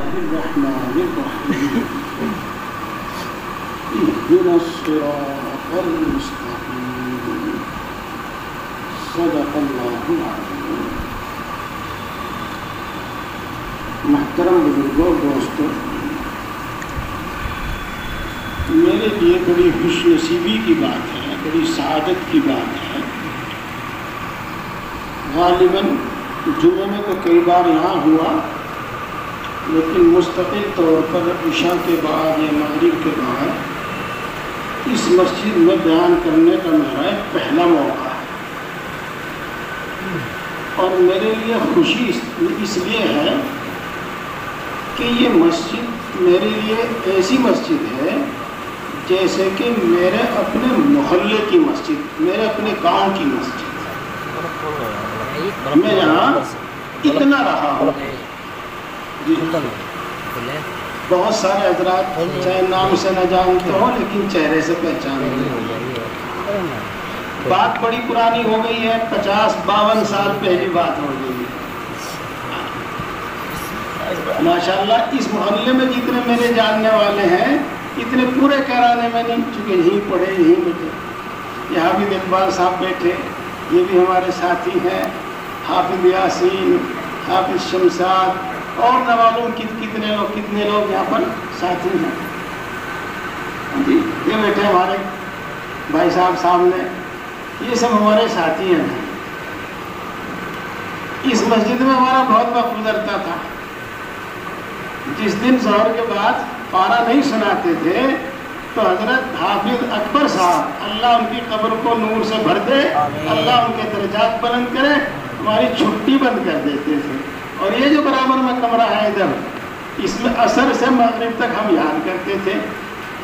الرحمن الرحيم اهدنا الصراط المستقيم صدق الله العظيم. محترم بزرگوں دوستوں، میرے لیے بڑی خوش نصیبی کی بات ہے، بڑی سعادت کی بات ہے. غالباً جمعے میں تو کئی بار یہاں ہوا، لیکن مستقل طور پر عشاء کے بعد یا مغرب کے بعد اس مسجد میں بیان کرنے کا میرا پہلا موقع ہے. اور میرے لیے خوشی اس لیے ہے کہ یہ مسجد میرے لیے ایسی مسجد ہے جیسے کہ میرے اپنے محلے کی مسجد، میرے اپنے گاؤں کی مسجد. میں یہاں اتنا رہا ہوں. بہت سارے حضرات چاہے نام سے نہ جانتے ہوں لیکن چہرے سے پہچان لیں. بات بڑی پرانی ہو گئی ہے، 50-52 سال پہلی بات ہو گئی ہے. ماشاءاللہ اس محلے میں جتنے میرے جاننے والے ہیں اتنے پورے کرانے میں نہیں، چونکہ یہیں پڑھے یہیں بیٹھے. یہاں بھی اقبال صاحب بیٹھے، یہ بھی ہمارے ساتھی ہیں. حافظ یاسین، حافظ شمشاد اور نہ معلوم کتنے لوگ یہاں پر ساتھی ہیں. جی یہ بیٹھے ہمارے بھائی صاحب سامنے، یہ سب ہمارے ساتھی ہیں. اس مسجد میں ہمارا بہت وقت گزرتا تھا. جس دن ظہر کے بعد پارا نہیں سناتے تھے تو حضرت حافظ اکبر صاحب، اللہ ان کی قبر کو نور سے بھر دے، اللہ ان کے درجات بلند کرے، ہماری چھٹی بند کر دیتے تھے. اور یہ جو برابر میں کمرہ ہے ادھر، اس میں عصر سے مغرب تک ہم یاد کرتے تھے.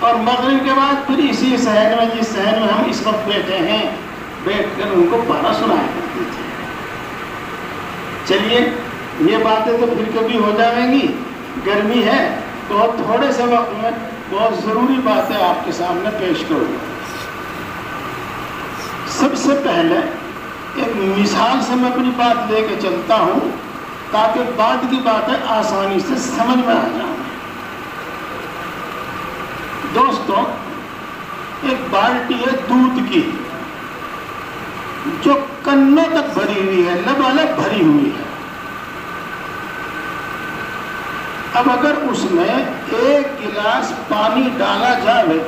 اور مغرب کے بعد پھر اسی صحن میں، جس صحن میں ہم اس وقت بیٹھے ہیں، بیٹھ کر ان کو پارا سنایا کرتے تھے. چلیے یہ باتیں تو پھر کبھی ہو جائیں گی، گرمی ہے تو تھوڑے سے وقت میں بہت ضروری باتیں آپ کے سامنے پیش کروں گا. سب سے پہلے ایک مثال سے میں اپنی بات لے کے چلتا ہوں تاکہ بعد کی باتیں آسانی سے سمجھ میں آ جائیں. دوستوں، ایک بالٹی ہے دودھ کی جو کنوں تک بھری ہوئی ہے، لبالب بھری ہوئی ہے. اب اگر اس میں 1 گلاس پانی ڈالا جائے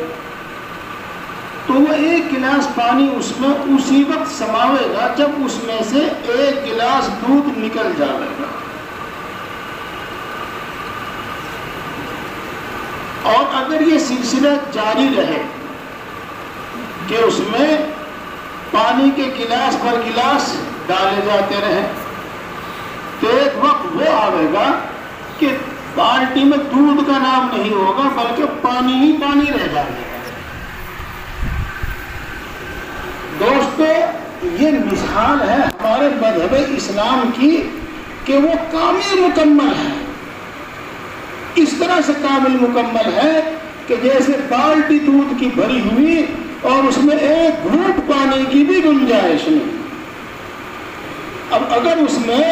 تو وہ 1 گلاس پانی اس میں اسی وقت سماوے گا جب اس میں سے 1 گلاس دودھ نکل جائے گا. اور اگر یہ سلسلہ جاری رہے کہ اس میں پانی کے گلاس پر گلاس ڈالے جاتے رہے تو ایک وقت وہ آئے گا کہ بالٹی میں دودھ کا نام نہیں ہوگا بلکہ پانی ہی پانی رہ جائے گا. دوستو، یہ مثال ہے ہمارے مذہب اسلام کی کہ وہ کامل مکمل ہے. اس طرح سے کامل مکمل ہے کہ جیسے بالٹی دودھ کی بھری ہوئی اور اس میں 1 گھونٹ پانی کی بھی گنجائش نہیں. اب اگر اس میں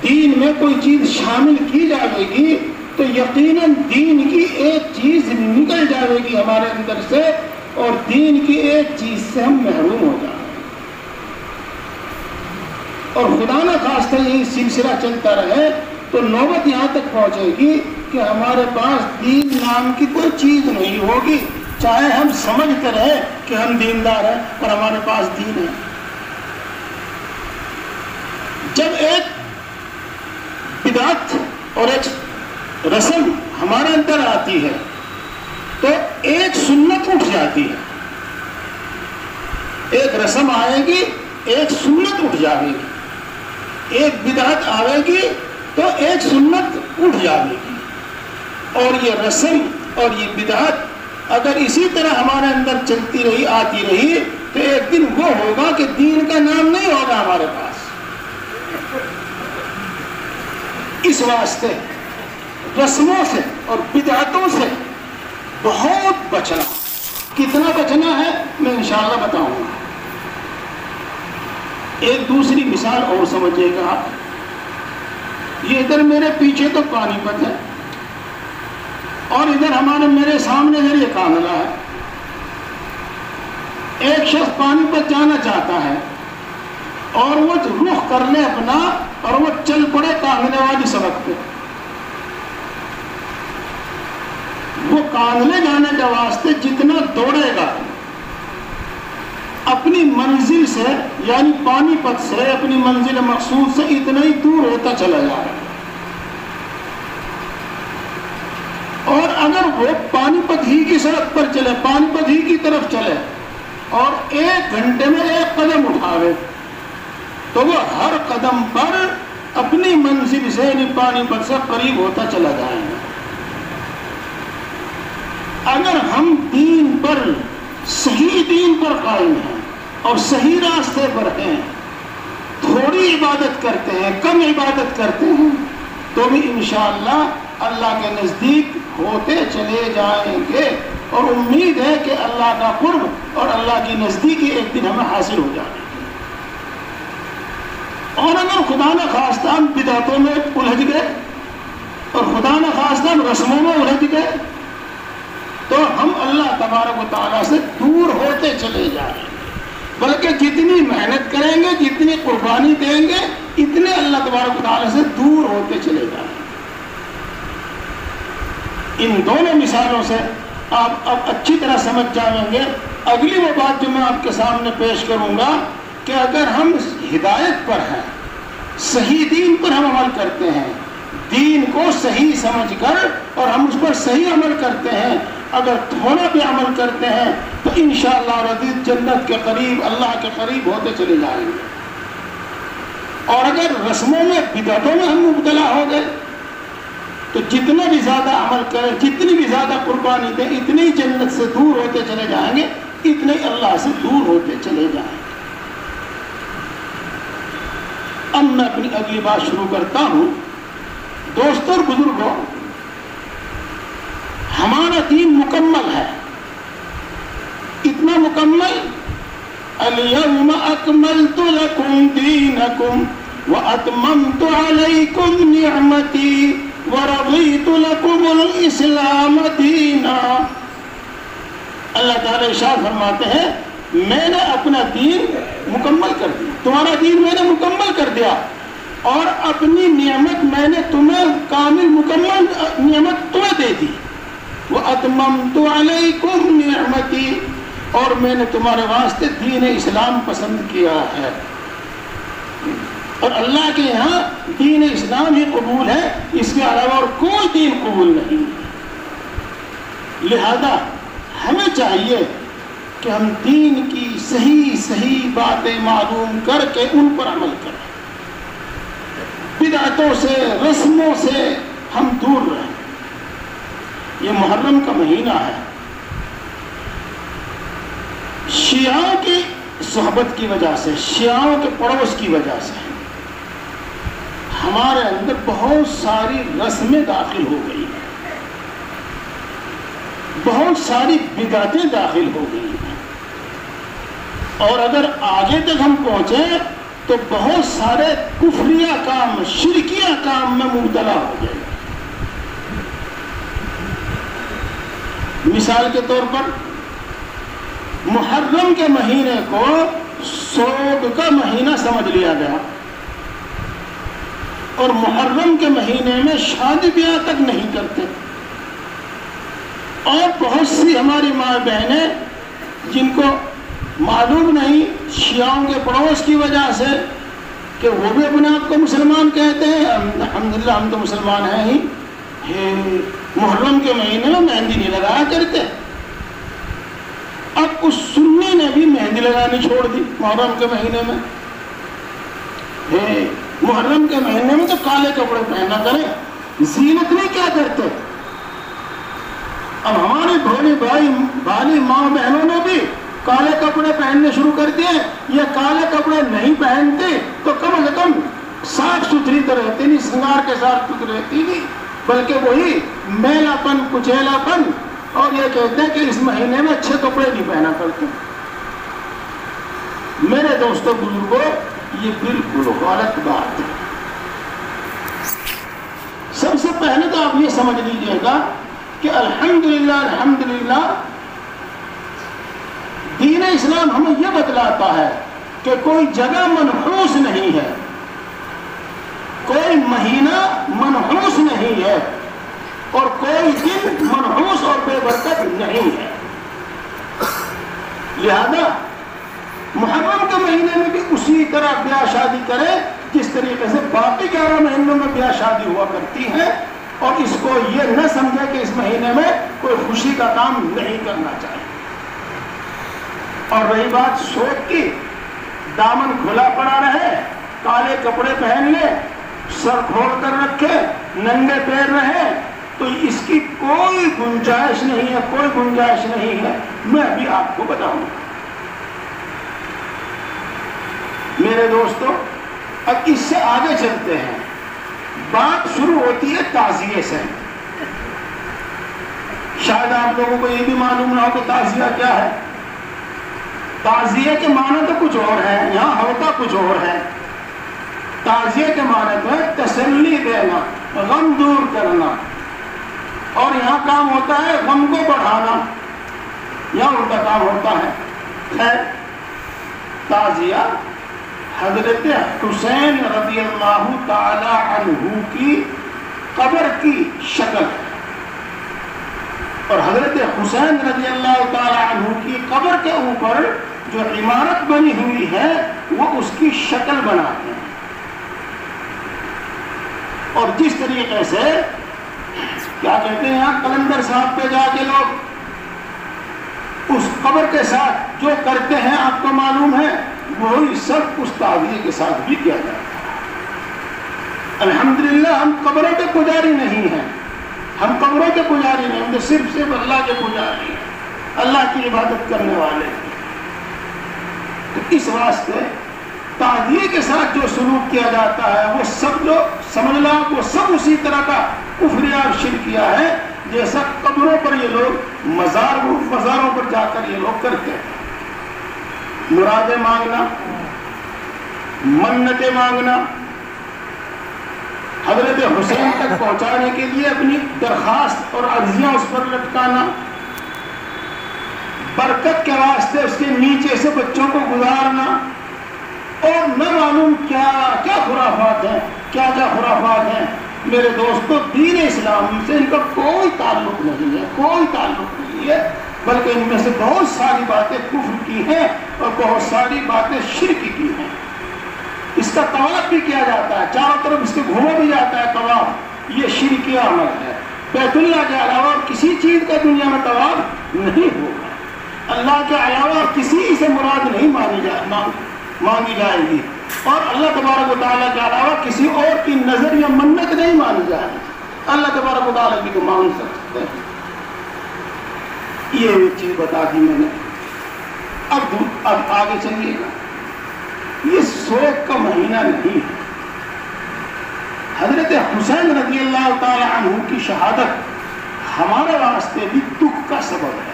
دین میں کوئی چیز شامل کی جائے گی تو یقیناً دین کی ایک چیز نکل جائے گی ہمارے اندر سے اور دین کی ایک چیز سے ہم محروم ہو جائیں گے. اور خدا نہ خواستہ یہی سلسلہ چلتا رہے تو نوبت یہاں تک پہنچے گی کہ ہمارے پاس دین نام کی کوئی چیز نہیں ہوگی، چاہے ہم سمجھتے رہے کہ ہم دیندار ہیں اور ہمارے پاس دین ہے. جب ایک بدعت اور ایک رسم ہمارے اندر آتی ہے تو ایک سنت اٹھ جاتی ہے. ایک رسم آئے گی، ایک سنت اٹھ جائے گی. ایک بدعت آئے گی تو ایک سنت اٹھ جائے گی. اور یہ رسم اور یہ بدعت اگر اسی طرح ہمارے اندر چلتی رہی، آتی رہی تو ایک دن وہ ہوگا کہ دین کا نام نہیں ہوگا ہمارے پاس. اس واسطے رسموں سے اور بدعتوں سے بہت بچنا. کتنا بچنا ہے میں انشاءاللہ بتاؤں گا. ایک دوسری مثال اور سمجھیے گا آپ. یہ ادھر میرے پیچھے تو پانی پت ہے، اور ادھر ہمارے میرے سامنے ادھر یہ کانگلا ہے. ایک شخص پانی پت جانا چاہتا ہے اور وہ رخ کر لے اپنا اور وہ چل پڑے کانگلے والی سڑک پہ. وہ کانگلے جانے کے واسطے جتنا دوڑے گا اپنی منزل سے یعنی پانی پت سے اپنی منزل مقصود سے اتنا ہی دور ہوتا چلا جائے گا. اور اگر وہ پانی پت ہی کی سڑک پر چلے, پانی پت ہی کی طرف چلے اور 1 گھنٹے میں 1 قدم اٹھاوے تو وہ ہر قدم پر اپنی منزل سے یعنی پانی پت سے قریب ہوتا چلا جائے گا. اگر ہم دین پر صحیح دین پر قائم ہیں اور صحیح راستے پر ہیں, تھوڑی عبادت کرتے ہیں, کم عبادت کرتے ہیں, تو بھی انشاءاللہ اللہ کے نزدیک ہوتے چلے جائیں گے. اور امید ہے کہ اللہ کا قرب اور اللہ کی نزدیکی ایک دن ہمیں حاصل ہو جائے گی. اور اگر خدا نہ خواستہ ہم بدعتوں میں الجھ گئے اور خدا نہ خواستہ ہم رسموں میں الجھ گئے تو ہم اللہ تبارک و تعالیٰ سے دور ہوتے چلے جائیں گے. بلکہ جتنی محنت کریں گے, جتنی قربانی دیں گے, اتنے اللہ تبارک و تعالیٰ سے دور ہوتے چلے جائیں گے. ان دونوں مثالوں سے آپ اب اچھی طرح سمجھ جائیں گے. اگلی وہ بات جو میں آپ کے سامنے پیش کروں گا کہ اگر ہم ہدایت پر ہیں, صحیح دین پر ہم عمل کرتے ہیں, دین کو صحیح سمجھ کر اور ہم اس پر صحیح عمل کرتے ہیں, اگر تھوڑا بھی عمل کرتے ہیں تو انشاءاللہ رضیت جنت کے قریب, اللہ کے قریب ہوتے چلے جائیں گے. اور اگر رسموں میں بدعتوں میں ہم مبتلا ہو گئے تو جتنا بھی زیادہ عمل کریں, جتنی بھی زیادہ قربانی دیں, اتنی ہی جنت سے دور ہوتے چلے جائیں گے, اتنے ہی اللہ سے دور ہوتے چلے جائیں گے. اب میں اپنی اگلی بات شروع کرتا ہوں. دوستوں اور بزرگوں, ہمارا دین مکمل ہے. اتنا مکمل, الیوم اکملت لکم دینکم واتممت علیکم نعمتی ورضیت لکم الاسلام دینا. اللہ تعالیٰ ارشاد فرماتے ہیں میں نے اپنا دین مکمل کر دیا, تمہارا دین میں نے مکمل کر دیا اور اپنی نعمت میں نے تمہیں کامل مکمل نعمت تمہیں دے دی. وَأَتْمَمْتُ عَلَيْكُمْ نِعْمَتِي, اور میں نے تمہارے واسطے دین اسلام پسند کیا ہے. اور اللہ کے یہاں دین اسلام ہی قبول ہے, اس کے علاوہ اور کوئی دین قبول نہیں. لہذا ہمیں چاہیے کہ ہم دین کی صحیح باتیں معلوم کر کے ان پر عمل کریں, بدعتوں سے رسموں سے ہم دور رہیں. یہ محرم کا مہینہ ہے. شیعوں کی صحبت کی وجہ سے, شیعوں کے پڑوس کی وجہ سے ہمارے اندر بہت ساری رسمیں داخل ہو گئی ہیں, بہت ساری بدعتیں داخل ہو گئی ہیں. اور اگر آگے تک ہم پہنچیں تو بہت سارے کفریہ کام, شرکیہ کام میں مبتلا ہو گئے. مثال کے طور پر محرم کے مہینے کو سود کا مہینہ سمجھ لیا گیا اور محرم کے مہینے میں شادی بیاہ تک نہیں کرتے. اور بہت سی ہماری ماں بہنیں جن کو معلوم نہیں شیعوں کے پڑوس کی وجہ سے کہ وہ بھی اپنے آپ کو مسلمان کہتے ہیں, الحمدللہ ہم تو مسلمان ہیں ہی, محرم کے مہینے میں مہندی نہیں لگایا کرتے. اب اس سنی نے بھی مہندی لگانی چھوڑ دی محرم کے مہینے میں. محرم کے مہینے میں تو کالے کپڑے پہنا کریں, زینت نہیں کیا کرتے. اب ہمارے بھولی بھالی ماں بہنوں نے بھی کالے کپڑے پہننے شروع کر دیے. یہ کالے کپڑے نہیں پہنتے تو کم از کم صاف ستھری تو رہتی نہیں, سنگار کے ساتھ رہتی نہیں, بلکہ وہی میلا پن کچیلا پن. اور یہ کہتے ہیں کہ اس مہینے میں اچھے کپڑے نہیں پہنا کرتے. میرے دوستوں بزرگوں, یہ بالکل غلط بات ہے. سب سے پہلے تو آپ یہ سمجھ لیجئے گا کہ الحمدللہ دین اسلام ہمیں یہ بتلاتا ہے کہ کوئی جگہ منحوس نہیں ہے، کوئی مہینہ منحوس نہیں ہے، اور کوئی دن منحوس اور بے برکت نہیں ہے۔ لہذا محرم کے مہینے میں بھی اسی طرح بیاہ شادی کرے جس طریقے سے باقی 11 مہینوں میں بیاہ شادی ہوا کرتی ہے، اور اس کو یہ نہ سمجھے کہ اس مہینے میں کوئی خوشی کا کام نہیں کرنا چاہیے۔ اور رہی بات سوگ کی، دامن کھلا پڑا رہے، کالے کپڑے پہن لے، سر کھول کر رکھے، ننگے پیر رہے، تو اس کی کوئی گنجائش نہیں ہے، کوئی گنجائش نہیں ہے۔ میں ابھی آپ کو بتاؤں میرے دوستو، اب اس سے آگے چلتے ہیں۔ بات شروع ہوتی ہے تعزیے سے۔ شاید آپ لوگوں کو یہ بھی معلوم نہ ہو کہ تعزیہ کیا ہے۔ تعزیے کے معنی تو کچھ اور ہے، یہاں ہوتا کچھ اور ہے۔ تعزیے کے معنی تو ہے تسلی دینا، غم دور کرنا، اور یہاں کام ہوتا ہے غم کو بڑھانا، یہاں الٹا کام ہوتا ہے۔ خیر، تعزیہ حضرت حسین رضی اللہ تعالی عنہ کی قبر کی شکل ہے، اور حضرت حسین رضی اللہ تعالی عنہ کی قبر کے اوپر جو عمارت بنی ہوئی ہے وہ اس کی شکل بناتے ہیں۔ اور جس طریقے سے کیا کہتے ہیں یہاں کلندر صاحب پہ جا کے لوگ اس قبر کے ساتھ جو کرتے ہیں آپ کو معلوم ہے، وہی سب اس تعزیے کے ساتھ بھی کیا جاتا ہے۔ الحمدللہ ہم قبروں کے پجاری نہیں ہیں، ہم قبروں کے پجاری نہیں، ہم تو صرف اللہ کے پجاری ہیں، اللہ کی عبادت کرنے والے ہیں۔ تو اس واسطے تعزیے کے ساتھ جو سلوک کیا جاتا ہے وہ سب جو سمجھ لو وہ سب اسی طرح کا کفر اور شرک کیا ہے جیسا قبروں پر یہ لوگ مزاروں پر جا کر یہ لوگ کرتے ہیں۔ مرادیں مانگنا، منتیں مانگنا، حضرت حسین تک پہنچانے کے لیے اپنی درخواست اور عرضیاں اس پر لٹکانا، برکت کے واسطے اس کے نیچے سے بچوں کو گزارنا، اور نہ معلوم کیا کیا خرافات ہیں، کیا کیا خرافات ہیں۔ میرے دوستو، دین اسلام سے ان کا کوئی تعلق نہیں ہے، کوئی تعلق نہیں ہے، بلکہ ان میں سے بہت ساری باتیں کفر کی ہیں اور بہت ساری باتیں شرک کی ہیں۔ اس کا طواف بھی کیا جاتا ہے، چاروں طرف اس کے گھوما بھی جاتا ہے طواف، یہ شرکی عمل ہے۔ بیت اللہ کے علاوہ کسی چیز کا دنیا میں طواف نہیں ہوگا، اللہ کے علاوہ کسی سے مراد نہیں مانگی جائے گی، اور اللہ تبارک و تعالیٰ کے علاوہ کسی اور کی نظر یا منت نہیں مانی جائے گی۔ اللہ تبارک و تعالیٰ کی تو مانگ سکتے ہیں۔ یہ ایک چیز بتا دی میں نے۔ اب آگے چلیے گا، یہ سوگ کا مہینہ نہیں ہے۔ حضرت حسین رضی اللہ تعالی عنہ کی شہادت ہمارے واسطے بھی دکھ کا سبب ہے،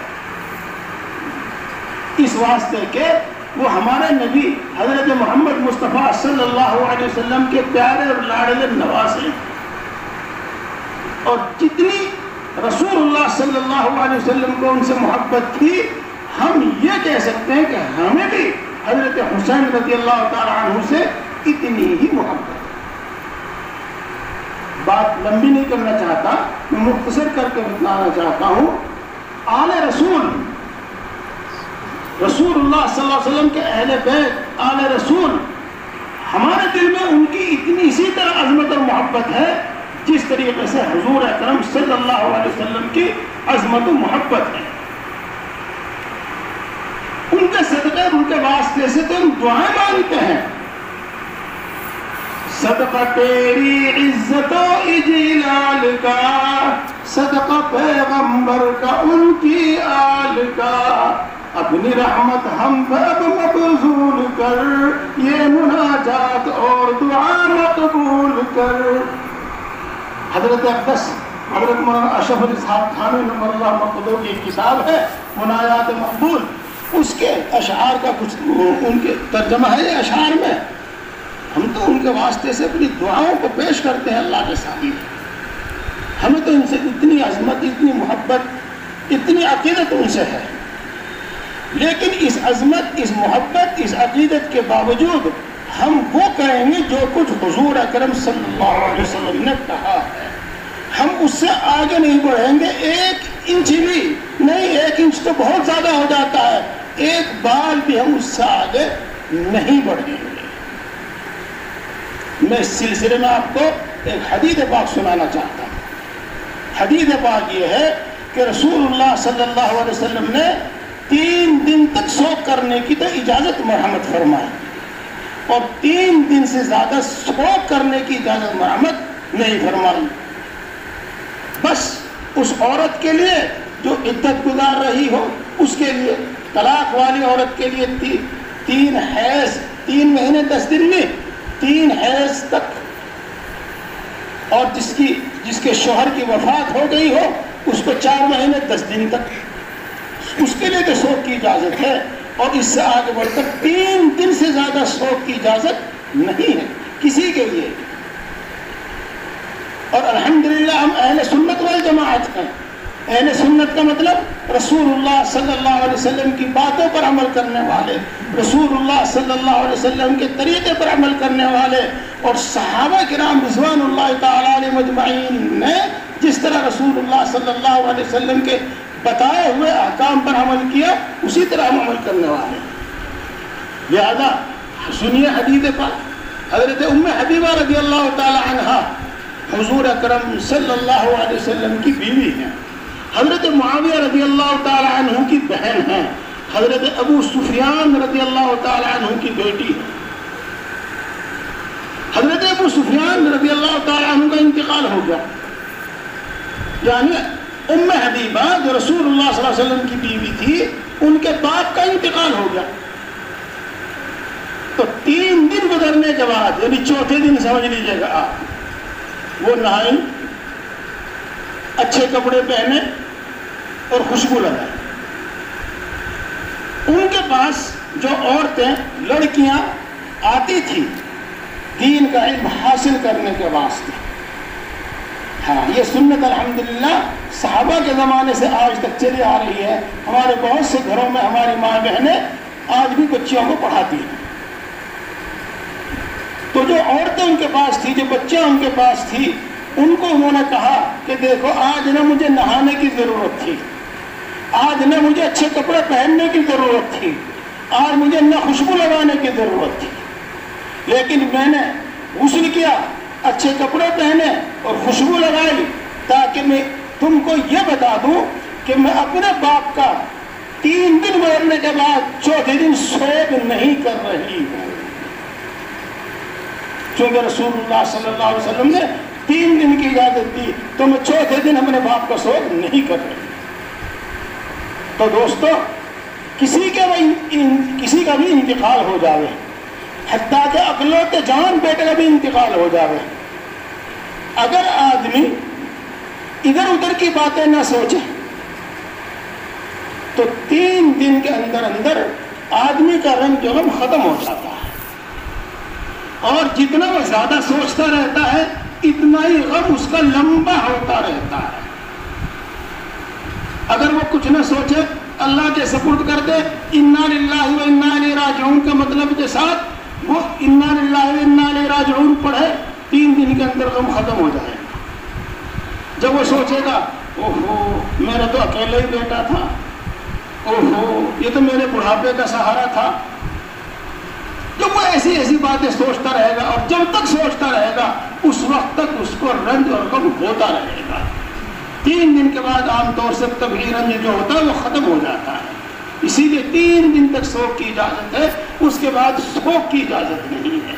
اس واسطے کہ وہ ہمارے نبی حضرت محمد مصطفیٰ صلی اللہ علیہ وسلم کے پیارے اور لاڈلے نواسے، اور جتنی رسول اللہ صلی اللہ علیہ وسلم کو ان سے محبت تھی، ہم یہ کہہ سکتے ہیں کہ ہمیں بھی حضرت حسین رضی اللہ تعالی عنہ سے اتنی ہی محبت ہے۔ بات لمبی نہیں کرنا چاہتا، میں مختصر کر کے بتلانا چاہتا ہوں۔ آل رسول اللہ صلی اللہ علیہ وسلم کے اہل بیت، آل رسول، ہمارے دل میں ان کی اتنی اسی طرح عظمت اور محبت ہے جس طریقے سے حضور اکرم صلی اللہ علیہ وسلم کی عظمت و محبت ہے۔ ان کے صدقے، ان کے واسطے سے تو ہم دعائیں مانگتے ہیں، صدقہ تیری عزت و اجلال کا، صدقہ پیغمبر کا ان کی آل کا، اپنی رحمت ہم پر اب مبذول کر، یہ مناجات اور دعا مقبول کر۔ حضرت اقدس حضرت مولانا اشرف علی صاحب تھانوی نور اللہ مقدور کی کتاب ہے مناجات مقبول، اس کے اشعار کا کچھ ان کے ترجمہ ہے اشعار میں۔ ہم تو ان کے واسطے سے اپنی دعاؤں کو پیش کرتے ہیں اللہ کے سامنے۔ ہمیں تو ان سے اتنی عظمت، اتنی محبت، اتنی عقیدت ان سے ہے، لیکن اس عظمت، اس محبت، اس عقیدت کے باوجود ہم وہ کریں گے جو کچھ حضور اکرم صلی اللہ علیہ وسلم نے کہا ہے، ہم اس سے آگے نہیں بڑھیں گے، 1 انچ بھی نہیں، 1 انچ تو بہت زیادہ ہو جاتا ہے، 1 بال بھی ہم اس سے آگے نہیں بڑھیں گے۔ میں اس سلسلے میں آپ کو ایک حدیث پاک سنانا چاہتا ہوں۔ حدیث پاک یہ ہے کہ رسول اللہ صلی اللہ علیہ وسلم نے 3 دن تک سوگ کرنے کی تو اجازت مرحمت فرمائی، اور 3 دن سے زیادہ سوگ کرنے کی اجازت مرحمت نہیں فرمائی۔ بس اس عورت کے لیے جو عدت گزار رہی ہو، اس کے لیے، طلاق والی عورت کے لیے 3 حیض، 3 مہینے 10 دن میں 3 حیض تک، اور جس کے شوہر کی وفات ہو گئی ہو اس کو 4 مہینے 10 دن تک، اس کے لیے تو سوگ کی اجازت ہے، اور اس سے آگے بڑھ کر 3 دن سے زیادہ سوگ کی اجازت نہیں ہے کسی کے لیے۔ اور الحمدللہ ہم اہل سنت والجماعت ہیں۔ اہل سنت کا مطلب رسول اللہ صلی اللہ علیہ وسلم کی باتوں پر عمل کرنے والے، رسول اللہ صلی اللہ علیہ وسلم کے طریقے پر عمل کرنے والے، اور صحابہ کرام رضوان اللہ تعالی علیہ مجمعین نے جس طرح رسول اللہ صلی اللہ علیہ وسلم کے بتائے ہوئے احکام پر عمل کیا، اسی طرح ہم عمل کرنے والے۔ لہذا سنیے حدیث پاک، حضرت ام حبیبہ رضی اللہ تعالی عنہا حضور اکرم صلی اللہ علیہ وسلم کی بیوی ہیں، حضرت معاویہ رضی اللہ تعالی عنہ کی بہن ہیں، حضرت ابو سفیان رضی اللہ تعالی عنہ کی بیٹی ہے۔ حضرت ابو سفیان رضی اللہ تعالی عنہ کا انتقال ہو گیا، یعنی ام حبیبہ جو رسول اللہ صلی اللہ علیہ وسلم کی بیوی تھی، ان کے باپ کا انتقال ہو گیا۔ تو 3 دن گزرنے کے بعد، یعنی 4تھے دن سمجھ لیجیے گا آپ، وہ نہائیں، اچھے کپڑے پہنے اور خوشبو لگائیں۔ ان کے پاس جو عورتیں، لڑکیاں آتی تھی دین کا علم حاصل کرنے کے واسطے، ہاں یہ سنت الحمدللہ صحابہ کے زمانے سے آج تک چلی آ رہی ہے۔ ہمارے بہت سے گھروں میں ہماری ماں بہنیں آج بھی بچیوں کو پڑھاتی ہیں۔ تو جو عورتیں ان کے پاس تھی، جو بچیاں ان کے پاس تھی، ان کو انہوں نے کہا کہ دیکھو آج نہ مجھے نہانے کی ضرورت تھی، آج نہ مجھے اچھے کپڑے پہننے کی ضرورت تھی، آج مجھے نہ خوشبو لگانے کی ضرورت تھی، لیکن میں نے غسل کیا، اچھے کپڑے پہنے اور خوشبو لگائی، تاکہ میں تم کو یہ بتا دوں کہ میں اپنے باپ کا 3 دن گزرنے کے بعد 4تھے دن سوگ نہیں کر رہی ہوں، چونکہ رسول اللہ صلی اللہ علیہ وسلم نے 3 دن کی اجازت دی، تو میں 4تھے دن اپنے باپ کا سوگ نہیں کر رہی۔ تو دوستو، کسی کا بھی انتقال ہو جاوے، حتیٰ کہ اکلوتے جان بیٹے کا بھی انتقال ہو جاوے، اگر آدمی ادھر ادھر کی باتیں نہ سوچے تو 3 دن کے اندر اندر آدمی کا رنگ جو غم ختم ہو جاتا ہے، اور جتنا وہ زیادہ سوچتا رہتا ہے اتنا ہی غم اس کا لمبا ہوتا رہتا ہے۔ اگر وہ کچھ نہ سوچے، اللہ کے سپرد کر دے، انا للہ و انا الیہ راجعون کے مطلب کے ساتھ وہ انا للہ و انا الیہ راجعون پڑھے، 3 دن کے اندر غم ختم ہو جائے گا۔ جب وہ سوچے گا اوہو میرا تو اکیلا ہی بیٹا تھا، اوہو یہ تو میرے بڑھاپے کا سہارا تھا، جب وہ ایسی باتیں سوچتا رہے گا، اور جب تک سوچتا رہے گا اس وقت تک اس کو رنج اور غم ہوتا رہے گا۔ 3 دن کے بعد عام طور سے طبعی رنج جو ہوتا ہے وہ ختم ہو جاتا ہے، اسی لیے 3 دن تک سوگ کی اجازت ہے، اس کے بعد سوگ کی اجازت نہیں ہے۔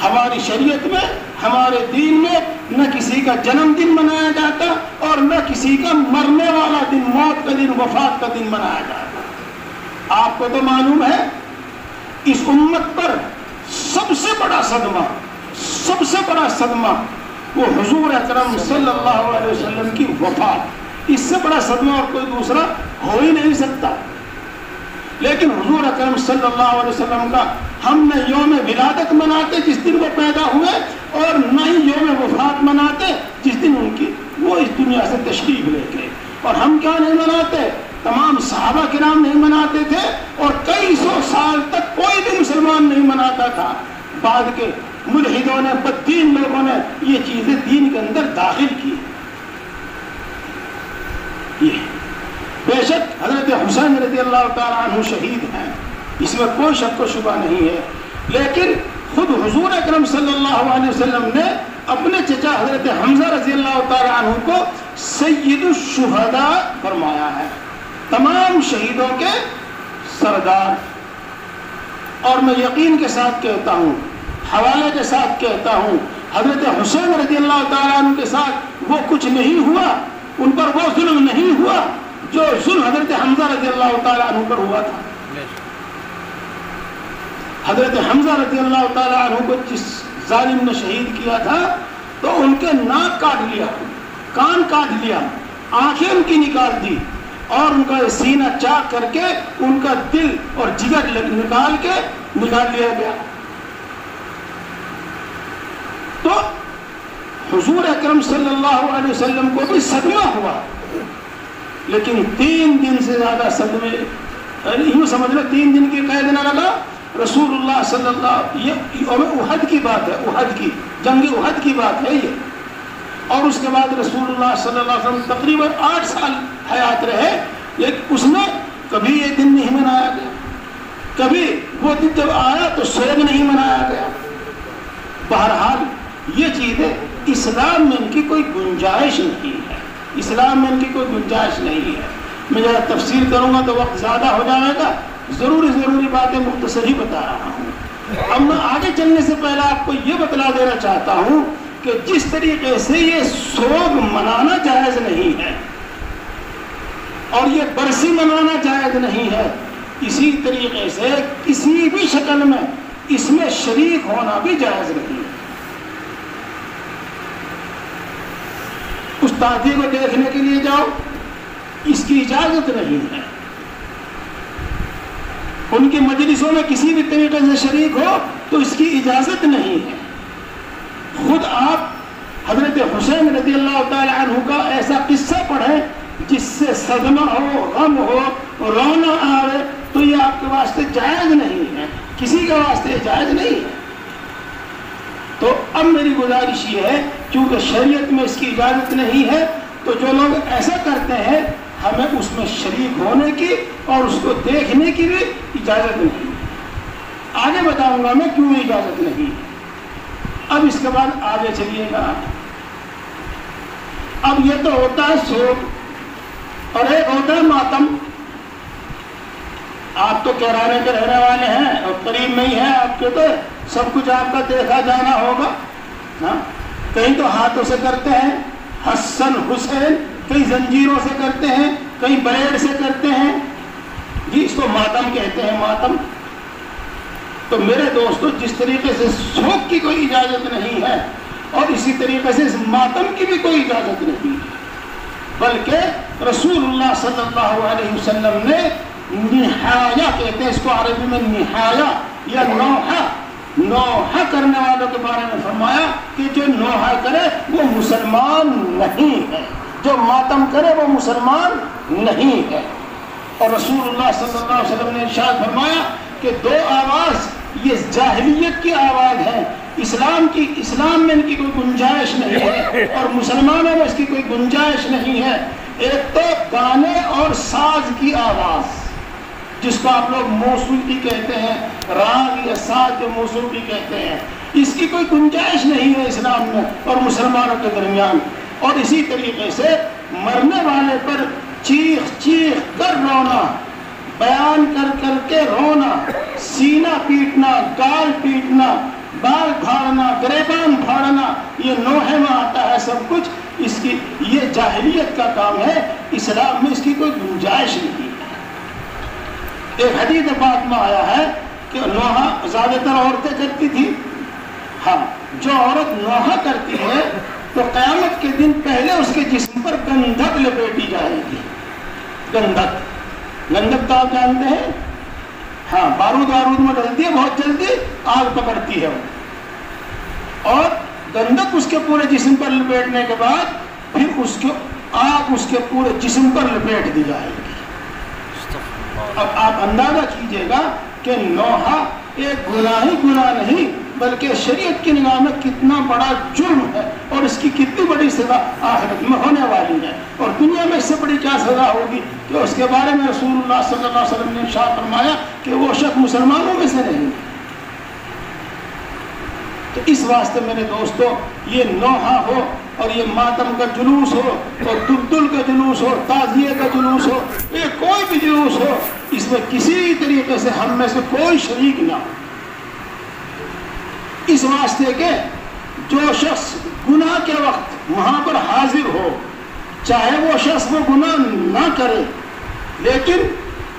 ہماری شریعت میں، ہمارے دین میں نہ کسی کا جنم دن منایا جاتا اور نہ کسی کا مرنے والا دن، موت کا دن، وفات کا دن منایا جاتا۔ آپ کو تو معلوم ہے اس امت پر سب سے بڑا صدمہ وہ حضور اکرم صلی اللہ علیہ وسلم کی وفات، اس سے بڑا صدمہ اور کوئی دوسرا ہو ہی نہیں سکتا۔ لیکن حضور اکرم صلی اللہ علیہ وسلم کا ہم نے یوم ولادت مناتے، جس دن وہ پیدا ہوئے، اور نہ ہی یوم وفات مناتے جس دن ان کی وہ اس دنیا سے تشریف لے گئے. اور ہم کیا نہیں مناتے؟ تمام صحابہ کرام نہیں مناتے تھے اور کئی سو سال تک کوئی بھی مسلمان نہیں مناتا تھا. بعد کے ملحدوں نے، بددین لوگوں نے یہ چیزیں دین کے اندر داخل کی. یہ بے شک حضرت حسین رضی اللہ تعالیٰ عنہ شہید ہیں، اس میں کوئی شک و شبہ نہیں ہے، لیکن خود حضور اکرم صلی اللہ علیہ وسلم نے اپنے چچا حضرت حمزہ رضی اللہ تعالیٰ عنہ کو سید الشہداء فرمایا ہے، تمام شہیدوں کے سردار. اور میں یقین کے ساتھ کہتا ہوں، حوالے کے ساتھ کہتا ہوں، حضرت حسین رضی اللہ تعالیٰ عنہ کے ساتھ وہ کچھ نہیں ہوا، ان پر وہ ظلم نہیں ہوا جو ظلم حضرت حمزہ رضی اللہ تعالیٰ عنہ پر ہوا تھا. حضرت حمزہ رضی اللہ تعالیٰ عنہ کو جس ظالم نے شہید کیا تھا تو ان کے ناک کاٹ لیا، کان کاٹ لیا، آنکھیں ان کی نکال دی اور ان کا سینہ چاک کر کے ان کا دل اور جگر نکال لیا گیا. تو حضور اکرم صلی اللہ علیہ وسلم کو بھی صدمہ ہوا، لیکن 3 دن سے زیادہ صدمے، یوں سمجھ لو 3 دن کی قید نہ لگا. رسول اللہ صلی اللہ، یہ احد کی بات ہے، احد کی جنگ احد کی بات ہے یہ. اور اس کے بعد رسول اللہ صلی اللہ علیہ وسلم تقریباً 8 سال حیات رہے، لیکن اس میں کبھی یہ دن نہیں منایا گیا، کبھی وہ دن جب آیا تو سوگ نہیں منایا گیا. بہرحال یہ چیزیں اسلام میں ان کی کوئی گنجائش نہیں ہے، اسلام میں ان کی کوئی گنجائش نہیں ہے. میں ذرا تفسیر کروں گا تو وقت زیادہ ہو جائے گا، ضروری باتیں مختصر ہی بتا رہا ہوں. اب میں آگے چلنے سے پہلے آپ کو یہ بتلا دینا چاہتا ہوں کہ جس طریقے سے یہ سوگ منانا جائز نہیں ہے اور یہ برسی منانا جائز نہیں ہے، اسی طریقے سے کسی بھی شکل میں اس میں شریک ہونا بھی جائز نہیں ہے. اس تعطیہ کو دیکھنے کے لیے جاؤ، اس کی اجازت نہیں ہے. ان کی مجلسوں میں کسی بھی طریقے سے شریک ہو تو اس کی اجازت نہیں ہے. خود آپ حضرت حسین رضی اللہ تعالی عنہ کا ایسا قصہ پڑھیں جس سے صدمہ ہو، غم ہو، رونا آئے، تو یہ آپ کے واسطے جائز نہیں ہے، کسی کے واسطے جائز نہیں ہے. تو اب میری گزارش یہ ہے، چونکہ شریعت میں اس کی اجازت نہیں ہے، تو جو لوگ ایسا کرتے ہیں ہمیں اس میں شریک ہونے کی اور اس کو دیکھنے کی بھی اجازت نہیں. آگے بتاؤں گا میں کیوں اجازت نہیں. اب اس کے بعد آگے چلیے گا. اب یہ تو ہوتا ہے سوگ اور ایک ہوتا ہے ماتم. آپ تو کیرانے کے رہنے والے ہیں اور قریب میں ہی ہیں، آپ کے تو سب کچھ آپ کا دیکھا جانا ہوگا. کہیں تو ہاتھوں سے کرتے ہیں، حسن حسین، کئی زنجیروں سے کرتے ہیں، کئی بلیڈ سے کرتے ہیں. جی اس کو ماتم کہتے ہیں، ماتم. تو میرے دوستو، جس طریقے سے سوگ کی کوئی اجازت نہیں ہے اور اسی طریقے سے اس ماتم کی بھی کوئی اجازت نہیں ہے، بلکہ رسول اللہ صلی اللہ علیہ وسلم نے نحایا کہتے ہیں اس کو عربی میں، نحایا یا نوحہ کرنے والوں کے بارے میں فرمایا کہ جو نوحہ کرے وہ مسلمان نہیں ہے، جو ماتم کرے وہ مسلمان نہیں ہے. اور رسول اللہ صلی اللہ علیہ وسلم نے ارشاد فرمایا کہ 2 آواز یہ جاہلیت کی آواز ہے، اسلام میں ان کی کوئی گنجائش نہیں ہے اور مسلمانوں میں اس کی کوئی گنجائش نہیں ہے. ایک تو گانے اور ساز کی آواز، جس کو آپ لوگ موسیقی کہتے ہیں، راگ یا ساز جو موسیقی کہتے ہیں، اس کی کوئی گنجائش نہیں ہے اسلام میں اور مسلمانوں کے درمیان. اور اسی طریقے سے مرنے والے پر چیخ چیخ کر رونا، بیان کر کر کے رونا، سینہ پیٹنا، گال پیٹنا، بال پھاڑنا، گریبان پھاڑنا، یہ نوحے میں آتا ہے سب کچھ. اس کی یہ جاہلیت کا کام ہے، اسلام میں اس کی کوئی گنجائش نہیں ہے. ایک حدیث پاک میں آیا ہے کہ نوحہ زیادہ تر عورتیں کرتی تھی. ہاں، جو عورت نوحہ کرتی ہے تو قیامت کے دن پہلے اس کے جسم پر گندھک لپیٹی جائے گی. گندھک تو آپ جانتے ہیں، ہاں، بارود میں ڈلتی ہے، بہت جلدی آگ پکڑتی ہے. اور گندک اس کے پورے جسم پر لپیٹنے کے بعد پھر اس کو آگ اس کے پورے جسم پر لپیٹ دی جائے گی۔ اب آپ اندازہ کیجئے گا کہ نوحہ ایک گناہ ہی گناہ نہیں بلکہ شریعت کی نگاہ میں کتنا بڑا جرم ہے، اور اس کی کتنی بڑی سزا آخرت میں ہونے والی ہے، اور دنیا میں اس سے بڑی کیا سزا ہوگی کہ اس کے بارے میں رسول اللہ صلی اللہ علیہ وسلم نے ارشاد فرمایا کہ وہ شخص مسلمانوں میں سے نہیں ہے۔ تو اس واسطے میرے دوستو یہ نوحہ ہو اور یہ ماتم کا جلوس ہو اور دلدل کا جلوس ہو، تعزیے کا جلوس ہو، یہ کوئی بھی جلوس ہو، اس میں کسی طریقے سے ہم میں سے کوئی شریک نہ ہو، اس واسطے کہ جو شخص گناہ کے وقت وہاں پر حاضر ہو، چاہے وہ شخص وہ گناہ نہ کرے لیکن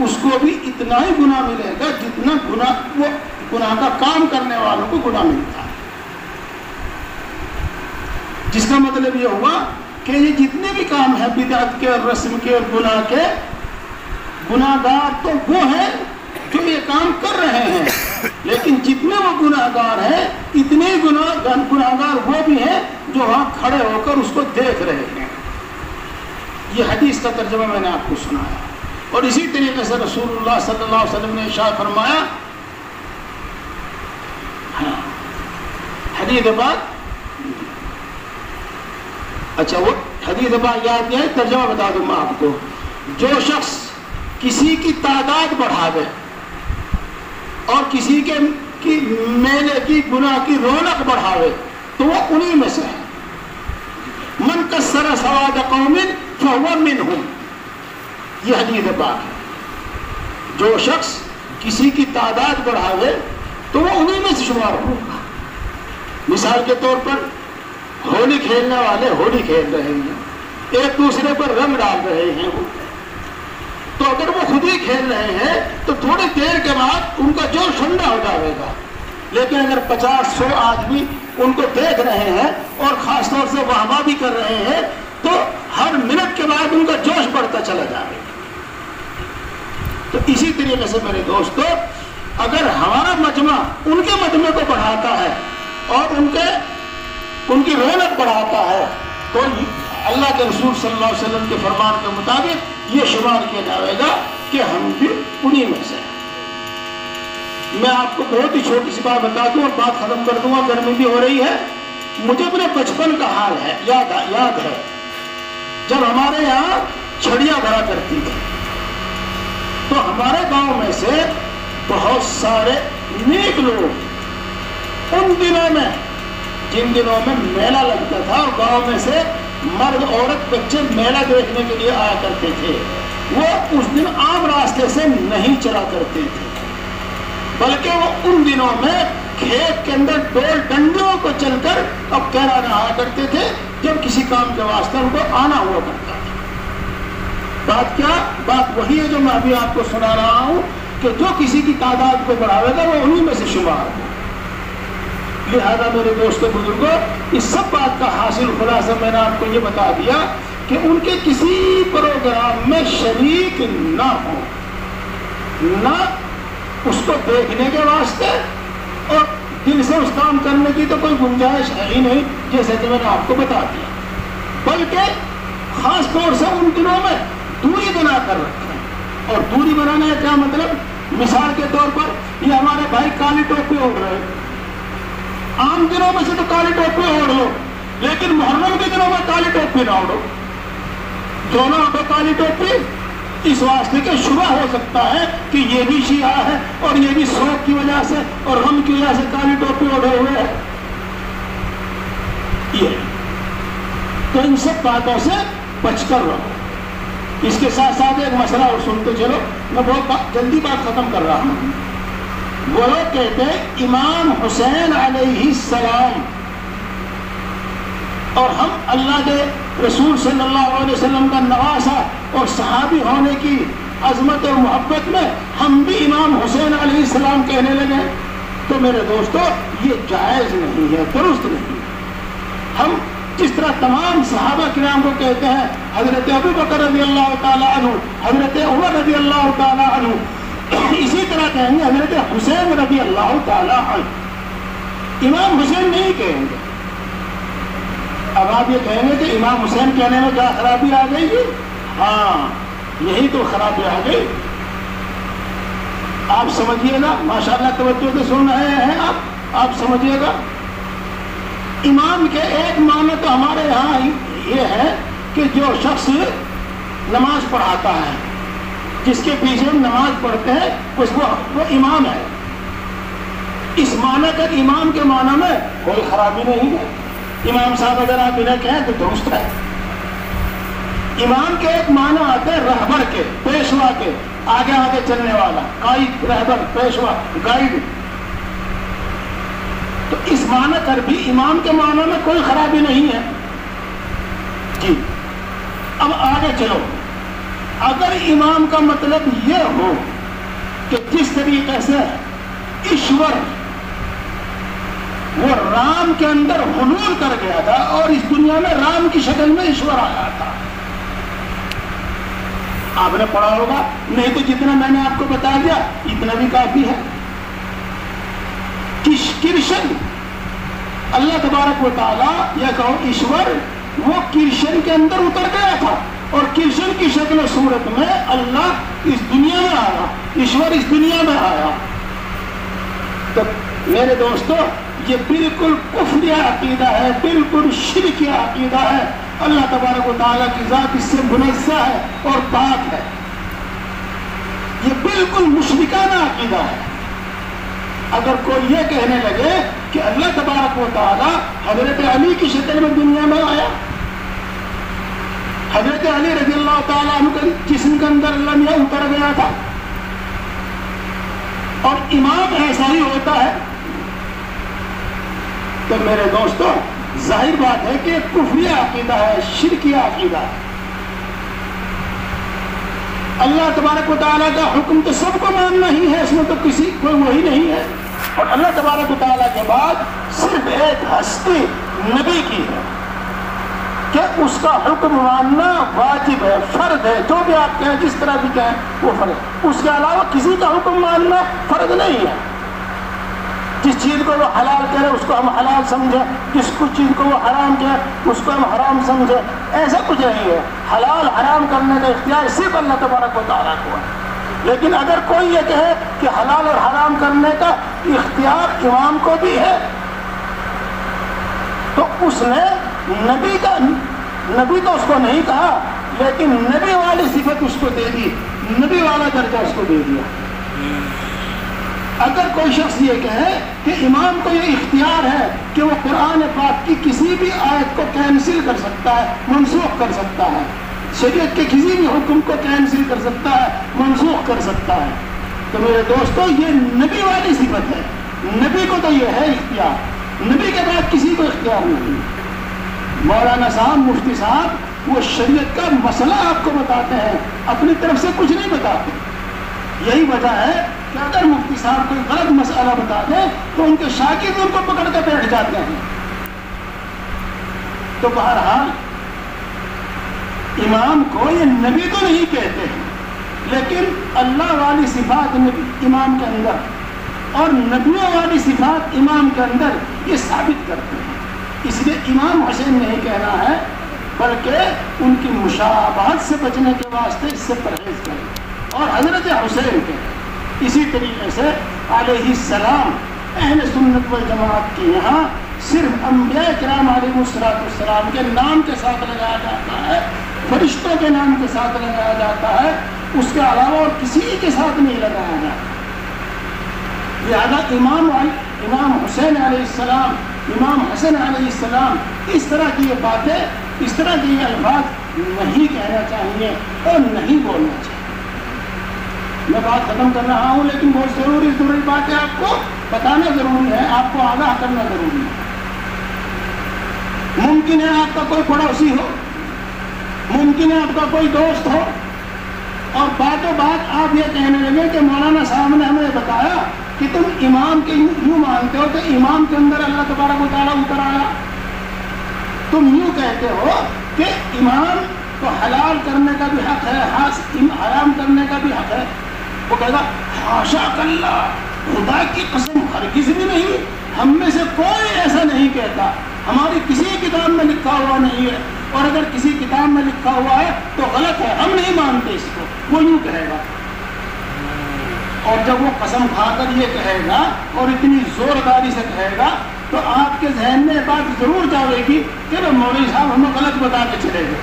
اس کو بھی اتنا ہی گناہ ملے گا جتنا وہ گناہ کا کام کرنے والوں کو گناہ ملتا ہے، جس کا مطلب یہ ہوا کہ یہ جتنے بھی کام ہیں بدعت کے اور رسم کے اور گناہ کے، گناہ گار تو وہ ہیں جو یہ کام کر رہے ہیں، لیکن جتنے وہ گناہ گار ہیں اتنے گناہ گار وہ بھی ہیں جو وہاں کھڑے ہو کر اس کو دیکھ رہے ہیں۔ یہ حدیث کا ترجمہ میں نے آپ کو سنایا، اور اسی طریقے سے رسول اللہ صلی اللہ علیہ وسلم نے ارشاد فرمایا، حدیث بعد اچھا وہ حدیث بعد یاد نہیں ہے، ترجمہ بتا دوں میں آپ کو، جو شخص کسی کی تعداد بڑھا دے اور کسی کے میلے کی گناہ کی رونق بڑھاوے تو وہ انہی میں سے ہے۔ من کسر سواد قوم فهو منهم، یہ حدیث پاک ہے، جو شخص کسی کی تعداد بڑھاوے تو وہ انہی میں سے شمار ہوگا۔ مثال کے طور پر ہولی کھیلنے والے ہولی کھیل رہے ہیں، ایک دوسرے پر رنگ ڈال رہے ہیں، تو اگر وہ خود ہی کھیل رہے ہیں تو تھوڑی دیر کے بعد ان کا جوش ٹھنڈا ہو جائے گا، لیکن اگر 50-100 آدمی ان کو دیکھ رہے ہیں اور خاص طور سے واہ بھی کر رہے ہیں تو ہر منٹ کے بعد ان کا جوش بڑھتا چلا جائے گا۔ تو اسی طریقے سے میرے دوستو اگر ہمارا مجمع ان کے مجمع کو بڑھاتا ہے اور ان کی رونق بڑھاتا ہے تو اللہ کے رسول صلی اللہ علیہ وسلم کے فرمان کے مطابق یہ شمار کیا جائے گا کہ ہم بھی انہی میں سے ہیں۔ میں آپ کو بہت ہی چھوٹی سی بات بتا دوں اور بات ختم کر دوں گا، گرمی بھی ہو رہی ہے۔ مجھے اپنے بچپن کا حال ہے یاد ہے جب ہمارے یہاں چھڑیاں بھرا کرتی تھی تو ہمارے گاؤں میں سے بہت سارے نیک لوگ ان دنوں میں، جن دنوں میں میلہ لگتا تھا اور گاؤں میں سے مرد عورت بچے میلہ دیکھنے کے لیے آیا کرتے تھے، وہ اس دن عام راستے سے نہیں چلا کرتے تھے بلکہ وہ ان دنوں میں کھیت کے اندر ڈول ڈنڈیوں کو چل کر اب کہنا رہا کرتے تھے جب کسی کام کے واسطے ان کو آنا ہوا کرتا تھا۔ بات وہی ہے جو میں ابھی آپ کو سنا رہا ہوں کہ جو کسی کی تعداد کو بڑھاوے گا وہ انہی میں سے شمار ہو۔ لہذا میرے دوستو بزرگوں اس سب بات کا حاصل خلاصہ میں نے آپ کو یہ بتا دیا کہ ان کے کسی پروگرام میں شریک نہ ہو، نہ اس کو دیکھنے کے واسطے اور دل سے اس کام کرنے کی تو کوئی گنجائش ہے ہی نہیں جیسے کہ میں نے آپ کو بتا دیا، بلکہ خاص طور سے ان دنوں میں دوری بنا کر رکھیں۔ اور دوری بنانے کا کیا مطلب؟ مثال کے طور پر یہ ہمارے بھائی کالی ٹوپی اوڑھ رہے ہیں، عام دنوں میں سے تو کالی ٹوپی اوڑھ لو لیکن محرم کے دنوں میں کالی ٹوپی نہ اوڑھو، دونوں اوڑھو کالی ٹوپی، اس واسطے کہ شبہ ہو سکتا ہے کہ یہ بھی شیعہ ہے اور یہ بھی شوق کی وجہ سے اور غم کی وجہ سے کالی ٹوپی اوڑھے ہوئے ہے۔ یہ تو ان سب باتوں سے بچ کر رہو۔ اس کے ساتھ ساتھ ایک مسئلہ اور سنتے چلو، میں بہت جلدی بات ختم کر رہا ہوں۔ وہ لوگ کہتے ہیں امام حسین علیہ السلام اور ہم اللہ کے رسول صلی اللہ علیہ وسلم کا نواسا اور صحابی ہونے کی عظمت اور محبت میں ہم بھی امام حسین علیہ السلام کہنے لگے تو میرے دوستو یہ جائز نہیں ہے، درست نہیں۔ ہم جس طرح تمام صحابہ کرام کو کہتے ہیں حضرت ابو بکر رضی اللہ تعالی عنہ، حضرت عمر رضی اللہ تعالی عنہ، اسی طرح کہیں گے حضرت حسین رضی اللہ تعالی عنہ، امام حسین نہیں کہیں گے۔ اب آپ یہ کہیں گے کہ امام حسین کہنے میں کیا خرابی آ گئی؟ ہاں یہی تو خرابی آ گئی. آپ سمجھیے گا، ماشاءاللہ توجہ سے سن رہے ہیں آپ سمجھیے گا. امام کے ایک معنی تو ہمارے یہاں یہ ہے کہ جو شخص نماز پڑھاتا ہے، جس کے پیچھے ہم نماز پڑھتے ہیں وہ امام ہے. اس معنی کا امام کے معنی میں کوئی خرابی نہیں ہے. امام صاحب اگر آپ انہیں کہیں تو درست ہے. امام کے ایک معنی آتے ہیں رہبر کے، پیشوا کے، آگے آگے چلنے والا، قائد، رہبر، پیشوا، گائیڈ. تو اس معنی کر بھی امام کے معنی میں کوئی خرابی نہیں ہے. جی اب آگے چلو. اگر امام کا مطلب یہ ہو کہ جس طریقے سے ایشور وہ رام کے اندر حلول کر گیا تھا اور اس دنیا میں رام کی شکل میں ایشور آیا تھا، آپ نے پڑھا ہوگا، نہیں تو جتنا میں نے آپ کو بتا دیا اتنا بھی کافی ہے. کرشن اللہ تبارک و تعالی یا کہو ایشور وہ کرشن کے اندر اتر گیا تھا اور کرشن کی شکل و صورت میں اللہ اس دنیا میں آیا، ایشور اس دنیا میں آیا. تو میرے دوستو یہ بالکل کفری عقیدہ ہے، بالکل شرکی عقیدہ ہے. اللہ تبارک و تعالیٰ کی ذات اس سے منزہ ہے اور پاک ہے. یہ بالکل مشرکانہ عقیدہ ہے. اگر کوئی یہ کہنے لگے کہ اللہ تبارک و تعالیٰ حضرت علی کی شکل میں دنیا میں آیا، حضرت علی رضی اللہ تعالیٰ عنہ کے جسم کے اندر اللہ اتر گیا تھا اور امام ایسا ہی ہوتا ہے، تو میرے دوستو ظاہر بات ہے کہ کفری عقیدہ ہے، شرکی عقیدہ ہے. اللہ تبارک و تعالیٰ کا حکم تو سب کو ماننا ہی ہے، اس میں تو کسی کوئی وہی نہیں ہے. اور اللہ تبارک و تعالیٰ کے بعد صرف ایک ہستی نبی کی ہے کہ اس کا حکم ماننا واجب ہے، فرض ہے. جو بھی آپ کہیں، جس طرح بھی کہیں وہ فرض ہے. اس کے علاوہ کسی کا حکم ماننا فرض نہیں ہے. جس چیز کو وہ حلال کرے اس کو ہم حلال سمجھیں، جس کچھ چیز کو وہ حرام کرے اس کو ہم حرام سمجھیں، ایسا کچھ نہیں ہے. حلال حرام کرنے کا اختیار صرف اللہ تبارک و تعالیٰ کو ہے. لیکن اگر کوئی یہ کہے کہ حلال اور حرام کرنے کا اختیار امام کو بھی ہے تو اس نے نبی تو اس کو نہیں کہا، لیکن نبی والی صفت اس کو دے دی، نبی والا درجہ اس کو دے دیا. اگر کوئی شخص یہ کہے کہ امام کو یہ اختیار ہے کہ وہ قرآن پاک کی کسی بھی آیت کو کینسل کر سکتا ہے، منسوخ کر سکتا ہے، شریعت کے کسی بھی حکم کو کینسل کر سکتا ہے، منسوخ کر سکتا ہے، تو میرے دوستو یہ نبی والی صفت ہے. نبی کو تو یہ ہے اختیار، نبی کے بعد کسی کو اختیار نہیں. مولانا صاحب، مفتی صاحب وہ شریعت کا مسئلہ آپ کو بتاتے ہیں، اپنی طرف سے کچھ نہیں بتاتے. یہی وجہ ہے کہ اگر مفتی صاحب کوئی غلط مسئلہ بتا دیں تو ان کے شاگرد ان کو پکڑ کے بیٹھ جاتے ہیں. تو بہرحال امام کو یہ نبی تو نہیں کہتے ہیں، لیکن اللہ والی صفات امام کے اندر اور نبیوں والی صفات امام کے اندر یہ ثابت کرتے ہیں. اس لیے امام حسین نہیں کہنا ہے، بلکہ ان کی مشابہت سے بچنے کے واسطے اس سے پرہیز کریں. اور حضرت حسین کے اسی طریقے سے علیہ السلام اہل سنت والجماعت کے یہاں صرف انبیاء کرام علیہ السلام کے نام کے ساتھ لگایا جاتا ہے، فرشتوں کے نام کے ساتھ لگایا جاتا ہے، اس کے علاوہ اور کسی کے ساتھ نہیں لگایا جاتا. لہذا امام حسین علیہ السلام، امام حسن علیہ السلام اس طرح کی یہ باتیں، اس طرح کے یہ الفاظ نہیں کہنا چاہیے اور نہیں بولنا چاہیے. میں بات ختم کر رہا ہوں، لیکن بہت ضروری بات ہے، آپ کو بتانا ضروری ہے، آپ کو آگاہ کرنا ضروری ہے. ممکن ہے آپ کا کوئی پڑوسی ہو، ممکن ہے آپ کا کوئی دوست ہو، اور باتوں بات آپ یہ کہنے لگے کہ مولانا صاحب نے ہمیں بتایا کہ تم امام کے یوں مانتے ہو کہ امام کے اندر اللہ تبارک و تعالیٰ اتر آیا. تم یوں کہتے ہو کہ امام کو حلال کرنے کا بھی حق ہے، حرام کرنے کا بھی حق ہے. وہ کہے گا حاشا اللہ، خدا کی قسم ہرگز بھی نہیں، ہم میں سے کوئی ایسا نہیں کہتا. ہماری کسی کتاب میں لکھا ہوا نہیں ہے، اور اگر کسی کتاب میں لکھا ہوا ہے تو غلط ہے، ہم نہیں مانتے اس کو، وہ یوں کہے گا۔ اور جب وہ قسم کھا کر یہ کہے گا اور اتنی زورداری سے کہے گا تو آپ کے ذہن میں بات ضرور جاوے گی کہ وہ مولوی صاحب ہمیں غلط بتا کے چلے گئے،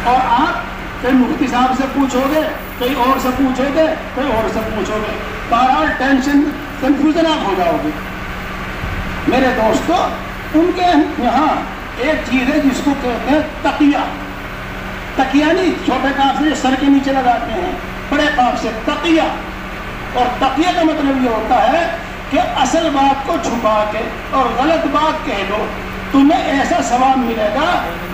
اور آپ کہیں مفتی صاحب سے پوچھو گے، کہیں اور سے پوچھو گے، کہیں اور سے پوچھو گے، بہرحال ٹینشن کنفیوژن آپ ہو جاؤ گے۔ میرے دوستو، ان کے یہاں ایک چیز ہے جس کو کہتے ہیں تقیہ۔ تقیہ نہیں چھوٹے کاف سے سر کے نیچے لگاتے ہیں، بڑے کاف سے تقیہ۔ اور تقیہ کا مطلب یہ ہوتا ہے کہ اصل بات کو چھپا کے اور غلط بات کہہ دو، تمہیں ایسا ثواب ملے گا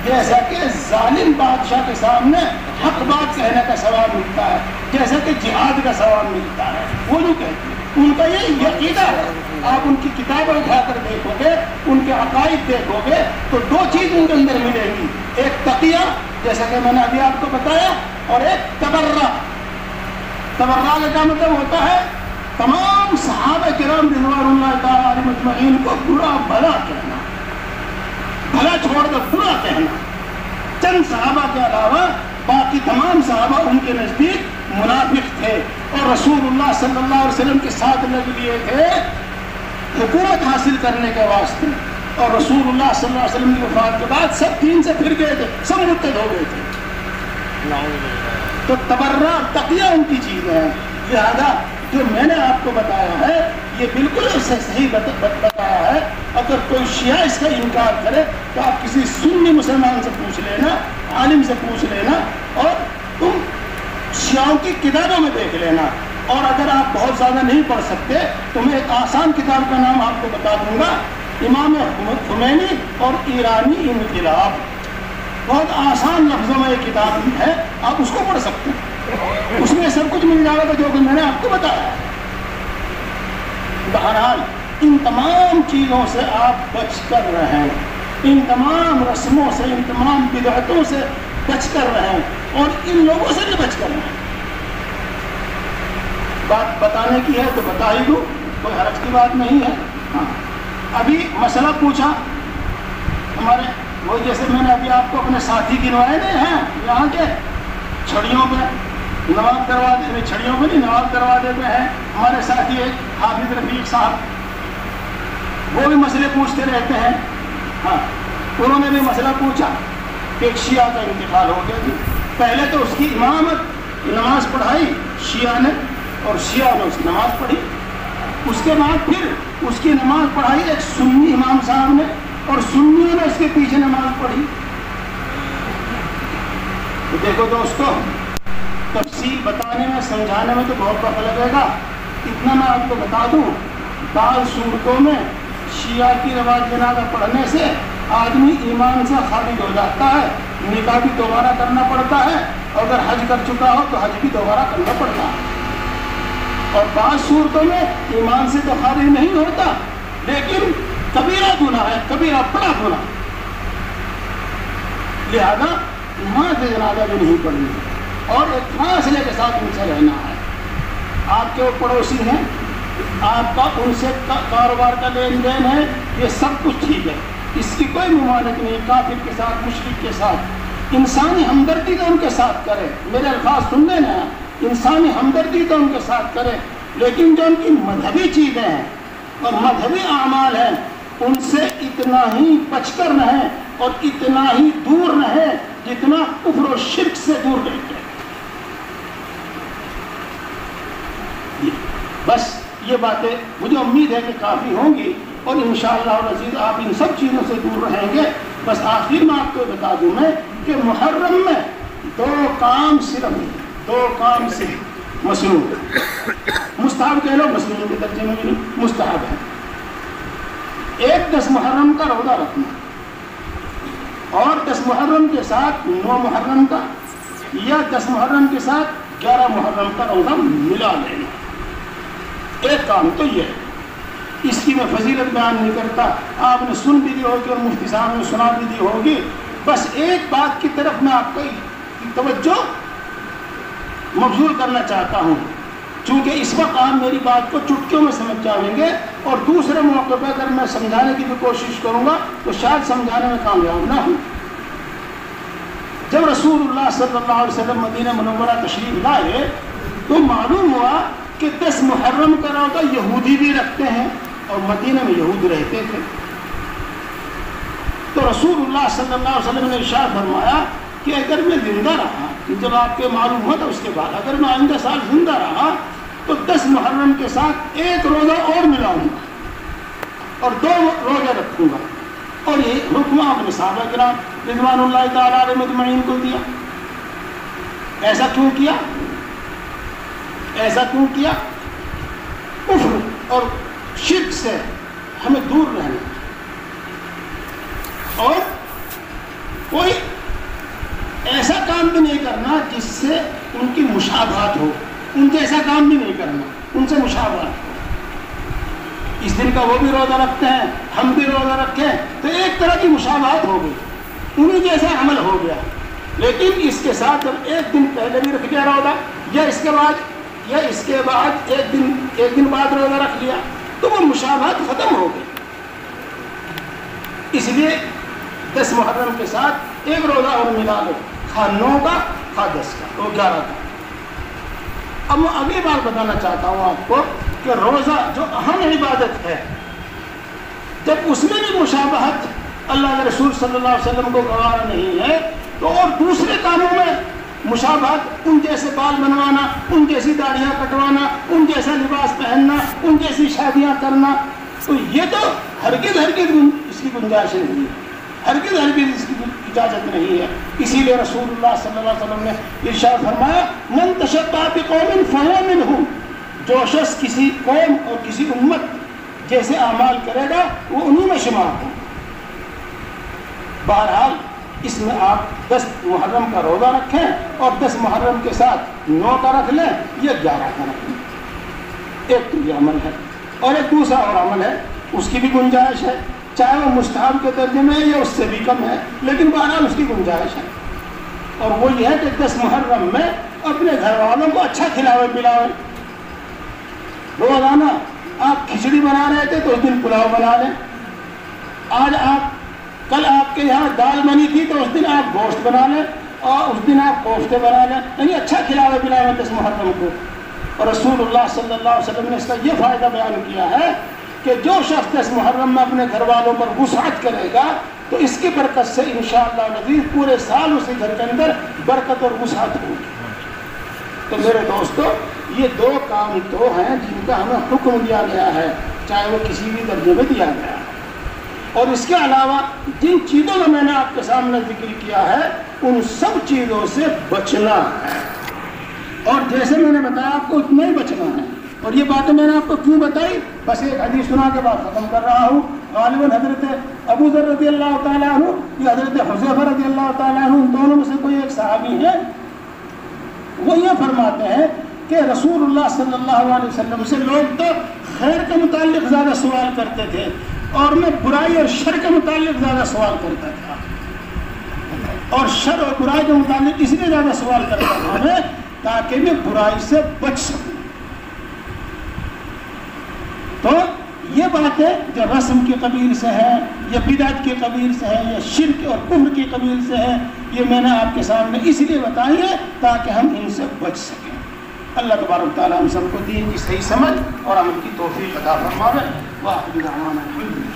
جیسا کہ ظالم بادشاہ کے سامنے حق بات کہنے کا ثواب ملتا ہے، جیسا کہ جہاد کا ثواب ملتا ہے۔ وہ جو کہتے ہیں ان کا یہ عقیدہ ہے۔ آپ ان کی کتابیں اٹھا کر دیکھو گے، ان کے عقائد دیکھو گے تو دو چیز ان کے اندر ملے گی، ایک تقیہ جیسا کہ میں نے ابھی آپ کو بتایا، اور ایک تبرہ۔ تبرہ کا کیا مطلب ہوتا ہے؟ تمام صحابہ کرام رضوان اللہ تعالی علیہم اجمعین کو برا بھلا کہنا، بھلا چھوڑ کر برا کہنا۔ چند صحابہ کے علاوہ باقی تمام صحابہ ان کے نزدیک منافق تھے، اور رسول اللہ صلی اللہ علیہ وسلم کے ساتھ لگ لیے تھے حکومت حاصل کرنے کے واسطے، اور رسول اللہ صلی اللہ علیہ وسلم کی وفات کے بعد سب دین سے پھر گئے تھے، سب مرتد ہو گئے تھے۔ تو تبرہ تقیہ ان کی چیز ہے۔ لہذا جو میں نے آپ کو بتایا ہے یہ بالکل صحیح بتایا ہے۔ اگر کوئی شیعہ اس کا انکار کرے تو آپ کسی سنی مسلمان سے پوچھ لینا، عالم سے پوچھ لینا، اور تم شیعوں کی کتابوں میں دیکھ لینا۔ اور اگر آپ بہت زیادہ نہیں پڑھ سکتے تو میں ایک آسان کتاب کا نام آپ کو بتا دوں گا، امام خمینی اور ایرانی انقلاب۔ بہت آسان لفظوں میں ایک کتاب ہے، آپ اس کو پڑھ سکتے ہیں، اس میں سب کچھ مل جائے گا جو کہ میں نے آپ کو بتایا ہے۔ بہرحال ان تمام چیزوں سے آپ بچ کر رہیں، ان تمام رسموں سے، ان تمام بدعتوں سے بچ کر رہیں، اور ان لوگوں سے بھی بچ کر رہیں۔ بات بتانے کی ہے تو بتا ہی دوں، کوئی حرج کی بات نہیں ہے۔ ہاں، ابھی مسئلہ پوچھا ہمارے، وہ جیسے میں نے ابھی آپ کو اپنے ساتھی گنوائے ہیں یہاں کے چھڑیوں پہ نماز دروازے، چھڑیوں پہ نہیں نماز دروازے پہ ہیں ہمارے ساتھی ایک حافظ رفیق صاحب، وہ بھی مسئلے پوچھتے رہتے ہیں۔ ہاں، انہوں نے بھی مسئلہ پوچھا کہ ایک شیعہ کا انتقال ہو گیا جی، پہلے تو اس کی امامت نماز پڑھائی شیعہ نے، اور شیعہ نے اس کی نماز پڑھی، اس کے بعد پھر اس کی نماز پڑھائی ایک سنی امام صاحب نے، اور سنیوں نے اس کے پیچھے نماز پڑھی۔ تو دیکھو دوستو، تفصیل بتانے میں سمجھانے میں تو بہت وقت لگے گا، اتنا میں آپ کو بتا دوں، بعض صورتوں میں شیعہ کی رواج جنازہ پڑھنے سے آدمی ایمان سے خارج ہو جاتا ہے، نکاح بھی دوبارہ کرنا پڑتا ہے، اور اگر حج کر چکا ہو تو حج بھی دوبارہ کرنا پڑتا ہے۔ اور بعض صورتوں میں ایمان سے تو خارج نہیں ہوتا، لیکن کبیرہ گناہ ہے، کبیرہ بڑا گناہ، لہذا وہاں سے جنازہ بھی نہیں پڑھنی، اور ایک فاصلے کے ساتھ ان سے رہنا ہے۔ آپ کے وہ پڑوسی ہیں، آپ کا ان سے کاروبار کا لین دین ہے، یہ سب کچھ ٹھیک ہے، اس کی کوئی ممانعت نہیں، کافر کے ساتھ، مشرک کے ساتھ انسانی ہمدردی تو ان کے ساتھ کرے، میرے الفاظ سن لینا، انسانی ہمدردی تو ان کے ساتھ کرے، لیکن جو ان کی مذہبی چیزیں ہیں اور مذہبی اعمال ہیں ان سے اتنا ہی بچ کر رہیں، اور اتنا ہی دور رہیں جتنا کفر و شرک سے دور رہتے ہیں۔ بس یہ باتیں مجھے امید ہے کہ کافی ہوں گی، اور انشاءاللہ العزیز آپ ان سب چیزوں سے دور رہیں گے۔ بس آخر میں آپ کو بتا دوں میں کہ محرم میں دو کام صرف مسنون، مستحب کہہ لو، مسنون کے درجے میں بھی مستحب ہے۔ ایک 10 محرم کا روزہ رکھنا، اور 10 محرم کے ساتھ 9 محرم کا، یا 10 محرم کے ساتھ 11 محرم کا روزہ ملا لینا۔ ایک کام تو یہ ہے، اس کی میں فضیلت بیان نہیں کرتا، آپ نے سن بھی دی ہوگی اور مفتی صاحب نے سنا بھی دی ہوگی۔ بس ایک بات کی طرف میں آپ کو توجہ مبذول کرنا چاہتا ہوں چونکہ اس وقت آپ میری بات کو چٹکیوں میں سمجھ جائیں گے اور دوسرے موقع پہ اگر میں سمجھانے کی بھی کوشش کروں گا تو شاید سمجھانے میں کامیاب نہ ہوں۔ جب رسول اللہ صلی اللہ علیہ وسلم مدینہ منورہ تشریف لائے تو معلوم ہوا کہ 10 محرم کا روزہ یہودی بھی رکھتے ہیں اور مدینہ میں یہود رہتے تھے۔ تو رسول اللہ صلی اللہ علیہ وسلم نے ارشاد فرمایا کہ اگر میں زندہ رہا، جب آپ کے معلوم ہوا تھا اس کے بعد، اگر میں آئندہ سال زندہ رہا تو 10 محرم کے ساتھ 1 روزہ اور ملاؤں گا اور 2 روزہ رکھوں گا۔ اور یہ حکم آپ نے صحابہ کرام رضوان اللہ تعالیٰ علیہ مجمعین کو دیا۔ ایسا کیوں کیا؟ ایسا کیوں کیا؟ کفر اور شرک سے ہمیں دور رہنا اور کوئی ایسا کام بھی نہیں کرنا جس سے ان کی مشابہت ہو، ان جیسا کام بھی نہیں کرنا، ان سے مشابہت ہو۔ اس دن کا وہ بھی روزہ رکھتے ہیں، ہم بھی روزہ رکھیں تو ایک طرح کی مشابہت ہو گئی، انہیں جیسا عمل ہو گیا۔ لیکن اس کے ساتھ جب ایک دن پہلے بھی رکھ لیا روزہ یا اس کے بعد ایک دن بعد روزہ رکھ لیا تو وہ مشابہت ختم ہو گئی۔ اس لیے 10 محرم کے ساتھ 1 روزہ اور ملا لو، خواہ 9 کا خواہ 10 کا تو 11 کا۔ اب میں اگلی بات بتانا چاہتا ہوں آپ کو کہ روزہ جو اہم عبادت ہے، جب اس میں بھی مشابہت اللہ کے رسول صلی اللہ علیہ وسلم کو گوارا نہیں ہے تو اور دوسرے کاموں میں مشابہت، ان جیسے بال بنوانا، ان جیسی داڑھیاں کٹوانا، ان جیسا لباس پہننا، ان جیسی شادیاں کرنا، تو یہ تو ہرگز اس کی گنجائش نہیں ہے، ہرگز اس کی اجازت نہیں ہے۔ اسی لیے رسول اللہ صلی اللہ علیہ وسلم نے ارشاد فرمایا من تشبہ بقوم فہو منہم، جو شخص کسی قوم اور کسی امت جیسے اعمال کرے گا وہ انہی میں شمار ہو۔ بہرحال اس میں آپ 10 محرم کا روزہ رکھیں اور 10 محرم کے ساتھ 9 کا رکھ لیں یا 11 کا رکھ لیں۔ ایک تو یہ عمل ہے اور ایک دوسرا اور عمل ہے، اس کی بھی گنجائش ہے، چاہے وہ مستحب کے درجے میں یا اس سے بھی کم ہے، لیکن بہرحال اس کی گنجائش ہے۔ اور وہ یہ ہے کہ 10 محرم میں اپنے گھر والوں کو اچھا کھلاوے پلاوے۔ روزانہ آپ کھچڑی بنا رہے تھے تو اس دن پلاؤ بنا لیں، کل آپ کے یہاں دال بنی تھی تو اس دن آپ گوشت بنا لیں اور اس دن آپ کوفتے بنا لیں، یعنی اچھا کھلاوے پلاوے 10 محرم کو۔ اور رسول اللہ صلی اللہ علیہ وسلم نے اس کا یہ فائدہ بیان کیا ہے کہ جو شخص 10 محرم میں اپنے گھر والوں پر وسعت کرے گا تو اس کی برکت سے انشاءاللہ العزیز پورے سال اسی گھر کے اندر برکت اور وسعت ہوگی۔ تو میرے دوستو، یہ 2 کام تو ہیں جن کا ہمیں حکم دیا گیا ہے، چاہے وہ کسی بھی درجے میں دیا گیا ہے۔ اور اس کے علاوہ جن چیزوں کا میں نے آپ کے سامنے ذکر کیا ہے ان سب چیزوں سے بچنا ہے، اور جیسے میں نے بتایا آپ کو اتنا ہی بچنا ہے۔ اور یہ باتیں میں نے آپ کو کیوں بتائی، بس ایک حدیث سنا کے بعد ختم کر رہا ہوں۔ غالباً حضرت ابو ذر رضی اللہ تعالیٰ عنہ یا حضرت حذیفہ رضی اللہ تعالیٰ عنہ، ان دونوں میں سے کوئی ایک صحابی ہے، وہ یہ فرماتے ہیں کہ رسول اللہ صلی اللہ علیہ وسلم سے لوگ تو خیر کے متعلق زیادہ سوال کرتے تھے اور میں برائی اور شر کے متعلق زیادہ سوال کرتا تھا، اور شر اور برائی کے متعلق اس لیے زیادہ سوال کرتا تھا میں تاکہ میں برائی سے بچ سکوں۔ تو یہ باتیں جو رسم کی قبیل سے ہے یا بدعت کی قبیل سے ہے یا شرک اور کفر کی قبیل سے ہے، یہ میں نے آپ کے سامنے اس لیے بتائی ہے تاکہ ہم ان سے بچ سکیں۔ اللہ تبارک و تعالیٰ ہم سب کو دین کی صحیح سمجھ اور عمل کی توفیق عطا فرمائے۔ وآخر دعوانا الحمد للہ۔